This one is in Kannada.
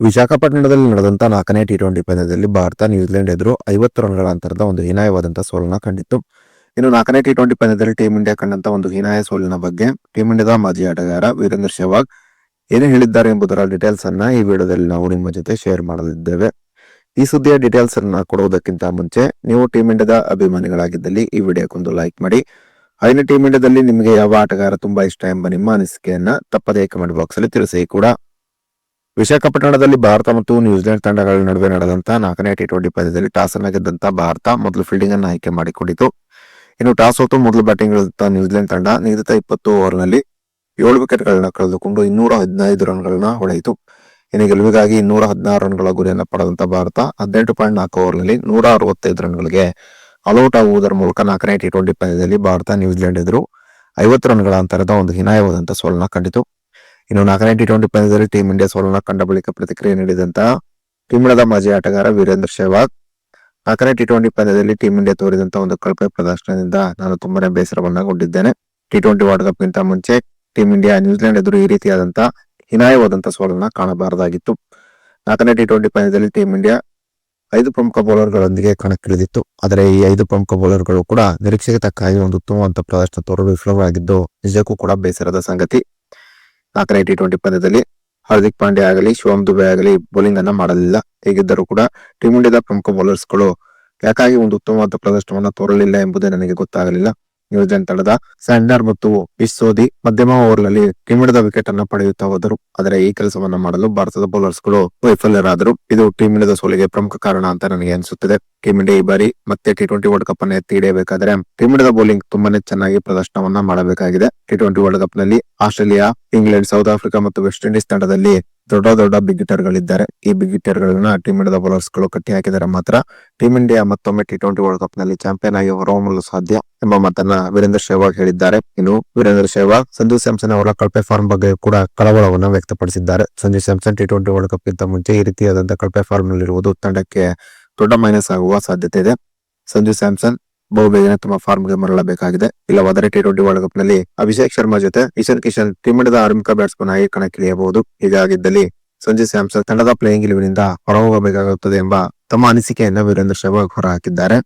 ವಿಶಾಖಪಟ್ಟಣದಲ್ಲಿ ನಡೆದಂತ 4ನೇ ಟಿ20 ಪಂದ್ಯದಲ್ಲಿ ಭಾರತ ನ್ಯೂಜಿಲೆಂಡ್ ಎದುರು 50 ರನ್ಗಳ ಅಂತರದ ಒಂದು ಹೀನಾಯವಾದಂತಹ ಸೋಲನ್ನ ಕಂಡಿತ್ತು. ಇನ್ನು 4ನೇ ಟಿ20 ಪಂದ್ಯದಲ್ಲಿ ಟೀಂ ಇಂಡಿಯಾ ಕಂಡಂತ ಒಂದು ಹೀನಾಯ ಸೋಲಿನ ಬಗ್ಗೆ ಟೀಂ ಇಂಡಿಯಾದ ಮಾಜಿ ಆಟಗಾರ ವೀರೇಂದ್ರ ಸೆಹ್ವಾಗ್ ಏನು ಹೇಳಿದ್ದಾರೆ ಎಂಬುದರ ಡೀಟೇಲ್ಸ್ ಅನ್ನ ಈ ವಿಡಿಯೋದಲ್ಲಿ ನಾವು ನಿಮ್ಮ ಜೊತೆ ಶೇರ್ ಮಾಡಲಿದ್ದೇವೆ. ಈ ಸುದ್ದಿಯ ಡೀಟೇಲ್ಸ್ ಅನ್ನ ಕೊಡುವುದಕ್ಕಿಂತ ಮುಂಚೆ ನೀವು ಟೀಂ ಇಂಡಿಯಾದ ಅಭಿಮಾನಿಗಳಾಗಿದ್ದಲ್ಲಿ ಈ ವಿಡಿಯೋಕ್ಕೊಂದು ಲೈಕ್ ಮಾಡಿ. ಹಾಗೆ ಟೀಂ ಇಂಡಿಯಾದಲ್ಲಿ ನಿಮಗೆ ಯಾವ ಆಟಗಾರ ತುಂಬಾ ಇಷ್ಟ ಎಂಬ ನಿಮ್ಮ ಅನಿಸಿಕೆಯನ್ನ ತಪ್ಪದೇ ಕಮೆಂಟ್ ಬಾಕ್ಸ್ ಅಲ್ಲಿ ತಿಳಿಸಿ ಕೂಡ. ವಿಶಾಖಪಟ್ಟಣದಲ್ಲಿ ಭಾರತ ಮತ್ತು ನ್ಯೂಜಿಲೆಂಡ್ ತಂಡಗಳ ನಡುವೆ ನಡೆದಂತ 4ನೇ ಟಿ20 ಪಂದ್ಯದಲ್ಲಿ ಟಾಸ್ ಅನ್ನ ಗೆದ್ದಂತ ಭಾರತ ಮೊದಲು ಫೀಲ್ಡಿಂಗ್ ಅನ್ನು ಆಯ್ಕೆ ಮಾಡಿಕೊಂಡಿತು. ಇನ್ನು ಟಾಸ್ ಸೋತು ಮೊದಲು ಬ್ಯಾಟಿಂಗ್ ಇಳಿದಂತ ನ್ಯೂಜಿಲೆಂಡ್ ತಂಡ ನಿಗದಿತ 20 ಓವರ್ನಲ್ಲಿ 7 ವಿಕೆಟ್ಗಳನ್ನ ಕಳೆದುಕೊಂಡು 215 ರನ್ಗಳನ್ನ ಹೊಡೆಯಿತು. ಇನ್ನು ಗೆಲುವಿಗಾಗಿ 216 ರನ್ಗಳ ಗುರಿಯನ್ನು ಪಡೆದಂತ ಭಾರತ 18.4 ಓವರ್ನಲ್ಲಿ 165 ರನ್ಗಳಿಗೆ ಆಲ್ಔಟ್ ಆಗುವುದರ ಮೂಲಕ 4ನೇ ಟಿ20 ಪಂದ್ಯದಲ್ಲಿ ಭಾರತ ನ್ಯೂಜಿಲೆಂಡ್ ಎದುರು 50 ರನ್ಗಳ ಅಂತರದ ಒಂದು ಹೀನಾಯವಾದಂತಹ ಸೋಲನ್ನ ಕಂಡಿತು. ಇನ್ನು 4ನೇ ಟಿ20 ಪಂದ್ಯದಲ್ಲಿ ಟೀಂ ಇಂಡಿಯಾ ಸೋಲನ್ನ ಕಂಡ ಬಳಿಕ ಪ್ರತಿಕ್ರಿಯೆ ನೀಡಿದಂತಹ ಟೀಂ ಇಂಡಿಯಾದ ಮಾಜಿ ಆಟಗಾರ ವೀರೇಂದ್ರ ಸೆಹ್ವಾಗ್ 4ನೇ ಟಿ20 ಪಂದ್ಯದಲ್ಲಿ ಟೀಂ ಇಂಡಿಯಾ ತೋರಿದಂತಹ ಒಂದು ಕಳಪೆ ಪ್ರದರ್ಶನದಿಂದ ನಾನು ತುಂಬಾನೇ ಬೇಸರವನ್ನಗೊಂಡಿದ್ದೇನೆ. ಟಿ20 ವರ್ಲ್ಡ್ ಕಪ್ ಗಿಂತ ಮುಂಚೆ ಟೀಂ ಇಂಡಿಯಾ ನ್ಯೂಜಿಲೆಂಡ್ ಎದುರು ಈ ರೀತಿಯಾದಂತಹ ಹೀನಾಯವಾದಂತಹ ಸೋಲನ್ನ ಕಾಣಬಾರದಾಗಿತ್ತು. 4ನೇ ಟಿ20 ಪಂದ್ಯದಲ್ಲಿ ಟೀಂ ಇಂಡಿಯಾ 5 ಪ್ರಮುಖ ಬೌಲರ್ಗಳೊಂದಿಗೆ ಕಣಕ್ಕಿಳಿದಿತ್ತು. ಆದರೆ ಈ 5 ಪ್ರಮುಖ ಬೌಲರ್ಗಳು ಕೂಡ ನಿರೀಕ್ಷೆಗೆ ತಕ್ಕ ಹಾಗೆ ಒಂದು ಉತ್ತಮವಾದ ಪ್ರದರ್ಶನ ತೋರಲು ವಿಫಲವಾಗಿದ್ದು ನಿಜಕ್ಕೂ ಕೂಡ ಬೇಸರದ ಸಂಗತಿ. 4ನೇ ಟಿ20 ಪಂದ್ಯದಲ್ಲಿ ಹಾರ್ದಿಕ್ ಪಾಂಡ್ಯ ಆಗಲಿ ಶಿವಮ್ ದುಬೆ ಆಗಲಿ ಬೌಲಿಂಗ್ ಅನ್ನ ಮಾಡಲಿಲ್ಲ. ಹೇಗಿದ್ದರೂ ಕೂಡ ಟೀಂ ಇಂಡಿಯಾದ ಪ್ರಮುಖ ಬೌಲರ್ಸ್ಗಳು ಯಾಕಾಗಿ ಒಂದು ಉತ್ತಮವಾದ ಪ್ರದರ್ಶನವನ್ನ ತೋರಲಿಲ್ಲ ಎಂಬುದೇ ನನಗೆ ಗೊತ್ತಾಗಲಿಲ್ಲ. ನ್ಯೂಜಿಲೆಂಡ್ ತಂಡದ ಸ್ಯಾಂಡರ್ ಮತ್ತು ಪಿಚ್ ಸೋದಿ ಮಧ್ಯಮ ಓವರ್ನಲ್ಲಿ ಟೀಂ ಇಂಡಿಯಾದ ವಿಕೆಟ್ ಅನ್ನ ಪಡೆಯುತ್ತಾ ಹೋದರು. ಆದರೆ ಈ ಕೆಲಸವನ್ನ ಮಾಡಲು ಭಾರತದ ಬೌಲರ್ಸ್ಗಳು ವೈಫಲ್ಯರಾದರು. ಇದು ಟೀಂ ಇಂಡಿಯಾದ ಸೋಲಿಗೆ ಪ್ರಮುಖ ಕಾರಣ ಅಂತ ನನಗೆ ಅನಿಸುತ್ತಿದೆ. ಟೀಂ ಇಂಡಿಯಾ ಈ ಬಾರಿ ಮತ್ತೆ ಟಿ20 ವರ್ಲ್ಡ್ ಕಪ್ ಅನ್ನು ಎತ್ತಿ ಹಿಡಿಯಬೇಕಾದ್ರೆ ಟೀಂ ಇಂಡಿಯಾದ ಬೌಲಿಂಗ್ ತುಂಬಾನೇ ಚೆನ್ನಾಗಿ ಪ್ರದರ್ಶನವನ್ನ ಮಾಡಬೇಕಾಗಿದೆ. ಟಿ20 ವರ್ಲ್ಡ್ ಕಪ್ ನಲ್ಲಿ ಆಸ್ಟ್ರೇಲಿಯಾ, ಇಂಗ್ಲೆಂಡ್, ಸೌತ್ ಆಫ್ರಿಕಾ ಮತ್ತು ವೆಸ್ಟ್ ಇಂಡೀಸ್ ತಂಡದಲ್ಲಿ ದೊಡ್ಡ ಬಿಗ್ ಹಿಟ್ಟರ್ ಗಳಿದ್ದಾರೆ. ಈ ಬಿಗ್ ಹಿಟ್ಟರ್ ಗಳನ್ನ ಟೀಂ ಇಂಡಿಯಾದ ಬೌಲರ್ಸ್ ಗಳು ಕಟ್ಟಿ ಹಾಕಿದರೆ ಮಾತ್ರ ಟೀಂ ಇಂಡಿಯಾ ಮತ್ತೊಮ್ಮೆ ಟಿ20 ವರ್ಲ್ಡ್ ಕಪ್ ನಲ್ಲಿ ಚಾಂಪಿಯನ್ ಆಗಿ ಹೊರಹೊಮ್ಮಲು ಸಾಧ್ಯ ಎಂಬ ಮಾತನ್ನ ವೀರೇಂದ್ರ ಸೆಹ್ವಾಗ್ ಹೇಳಿದ್ದಾರೆ. ಇನ್ನು ವೀರೇಂದ್ರ ಸೆಹ್ವಾಗ್ ಸಂಜು ಸ್ಯಾಮ್ಸನ್ ಅವರ ಕಳಪೆ ಫಾರ್ಮ್ ಬಗ್ಗೆ ಕೂಡ ಕಳವಳವನ್ನ ವ್ಯಕ್ತಪಡಿಸಿದ್ದಾರೆ. Sanju Samson T20 world cup ಗಿಂತ ಮುಂಚೆ ಈ ರೀತಿಯಾದಂತಹ ಕಳಪೆ ಫಾರ್ಮ್ ನಲ್ಲಿರುವುದು ತಂಡಕ್ಕೆ ದೊಡ್ಡ ಮೈನಸ್ ಆಗುವ ಸಾಧ್ಯತೆ ಇದೆ. ಸಂಜು ಸ್ಯಾಮ್ಸನ್ ಬಹುಬೇಗನೆ ತಮ್ಮ ಫಾರ್ಮ್ ಗೆ ಮರಳಬೇಕಾಗಿದೆ. ಇಲ್ಲವಾದರೆ ಟಿ20 ವರ್ಲ್ಡ್ ಕಪ್ ನಲ್ಲಿ ಅಭಿಷೇಕ್ ಶರ್ಮಾ ಜೊತೆ ಇಶಾನ್ ಕಿಶನ್ ಟೀಂ ಇಂಡಿಯಾದ ಆರಂಭಿಕ ಬ್ಯಾಟ್ಸ್ಮನ್ ಆಗಿ ಕಣಕ್ಕಿಳಿಯಬಹುದು. ಹೀಗಾಗಿದ್ದಲ್ಲಿ ಸಂಜು ಸ್ಯಾಮ್ಸನ್ ತಂಡದ ಪ್ಲೇಯಿಂಗ್ ಇಲೆವೆನ್ನಿಂದ ಹೊರಹೋಗಬೇಕಾಗುತ್ತದೆ ಎಂಬ ತಮ್ಮ ಅನಿಸಿಕೆಯನ್ನ ವೀರೇಂದ್ರ ಸೆಹ್ವಾಗ್ ಹೊರಹಾಕಿದ್ದಾರೆ.